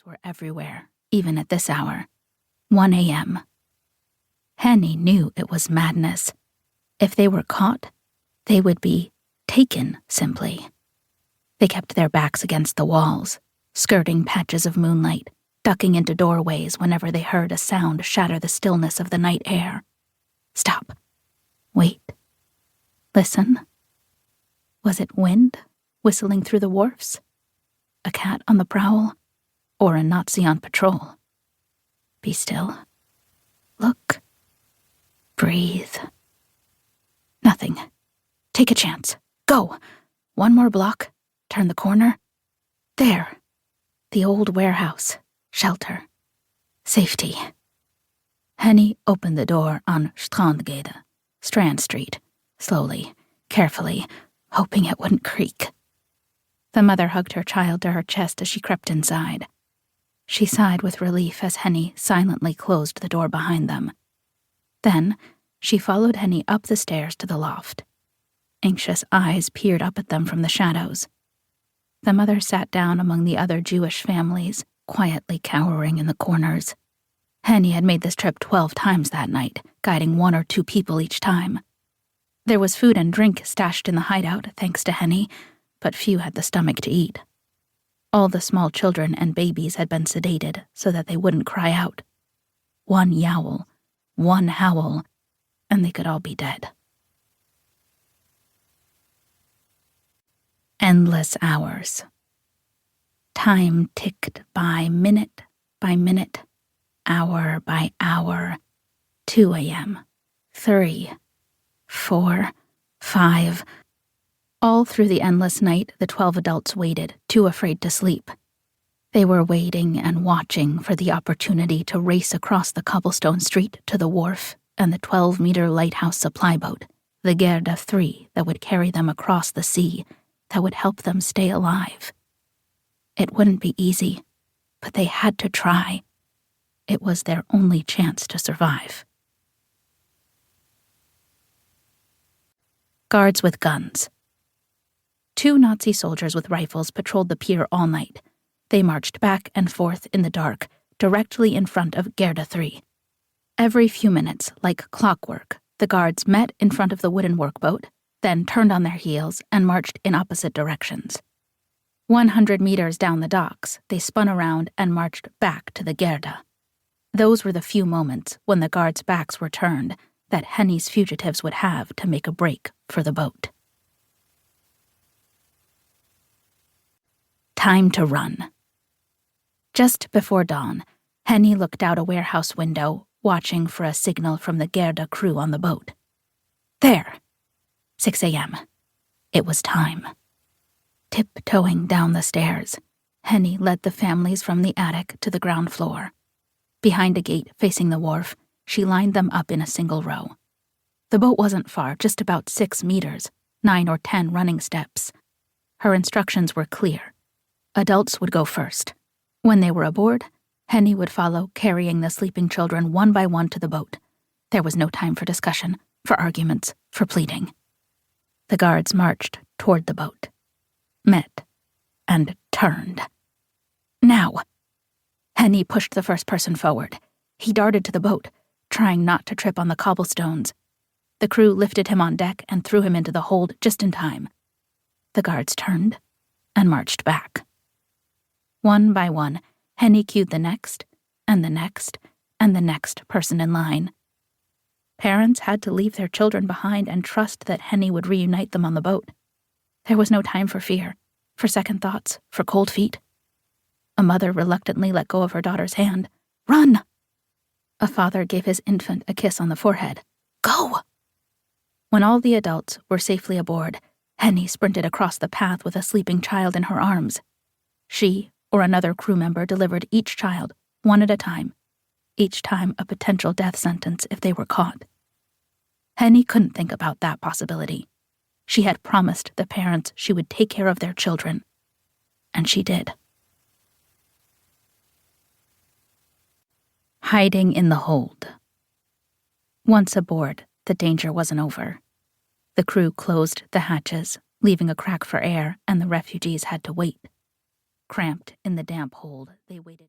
Bodies were everywhere, even at this hour. 1 a.m. Henny knew it was madness. If they were caught, they would be taken, simply. They kept their backs against the walls, skirting patches of moonlight, ducking into doorways whenever they heard a sound shatter the stillness of the night air. Stop. Wait. Listen. Was it wind whistling through the wharfs? A cat on the prowl? Or a Nazi on patrol? Be still. Look. Breathe. Nothing. Take a chance. Go. One more block. Turn the corner. There. The old warehouse. Shelter. Safety. Henny opened the door on Strandgade, Strand Street, slowly, carefully, hoping it wouldn't creak. The mother hugged her child to her chest as she crept inside. She sighed with relief as Henny silently closed the door behind them. Then, she followed Henny up the stairs to the loft. Anxious eyes peered up at them from the shadows. The mother sat down among the other Jewish families, quietly cowering in the corners. Henny had made this trip 12 times that night, guiding 1 or 2 people each time. There was food and drink stashed in the hideout, thanks to Henny, but few had the stomach to eat. All the small children and babies had been sedated so that they wouldn't cry out. 1 yowl, 1 howl, and they could all be dead. Endless hours. Time ticked by minute, hour by hour. 2 a.m., 3, 4, 5. All through the endless night, the 12 adults waited, too afraid to sleep. They were waiting and watching for the opportunity to race across the cobblestone street to the wharf and the 12-meter lighthouse supply boat, the Gerda 3, that would carry them across the sea, that would help them stay alive. It wouldn't be easy, but they had to try. It was their only chance to survive. Guards with guns. 2 Nazi soldiers with rifles patrolled the pier all night. They marched back and forth in the dark, directly in front of Gerda 3. Every few minutes, like clockwork, the guards met in front of the wooden workboat, then turned on their heels and marched in opposite directions. 100 meters down the docks, they spun around and marched back to the Gerda. Those were the few moments when the guards' backs were turned that Henny's fugitives would have to make a break for the boat. Time to run. Just before dawn, Henny looked out a warehouse window, watching for a signal from the Gerda crew on the boat. There! 6 a.m. It was time. Tiptoeing down the stairs, Henny led the families from the attic to the ground floor. Behind a gate facing the wharf, she lined them up in a single row. The boat wasn't far, just about 6 meters, 9 or 10 running steps. Her instructions were clear. Adults would go first. When they were aboard, Henny would follow, carrying the sleeping children one by one to the boat. There was no time for discussion, for arguments, for pleading. The guards marched toward the boat, met, and turned. Now! Henny pushed the first person forward. He darted to the boat, trying not to trip on the cobblestones. The crew lifted him on deck and threw him into the hold just in time. The guards turned and marched back. One by one, Henny cued the next, and the next, and the next person in line. Parents had to leave their children behind and trust that Henny would reunite them on the boat. There was no time for fear, for second thoughts, for cold feet. A mother reluctantly let go of her daughter's hand. Run! A father gave his infant a kiss on the forehead. Go! When all the adults were safely aboard, Henny sprinted across the path with a sleeping child in her arms. She or another crew member delivered each child, one at a time, each time a potential death sentence if they were caught. Henny couldn't think about that possibility. She had promised the parents she would take care of their children, and she did. Hiding in the hold. Once aboard, the danger wasn't over. The crew closed the hatches, leaving a crack for air, and the refugees had to wait. Cramped in the damp hold, they waited.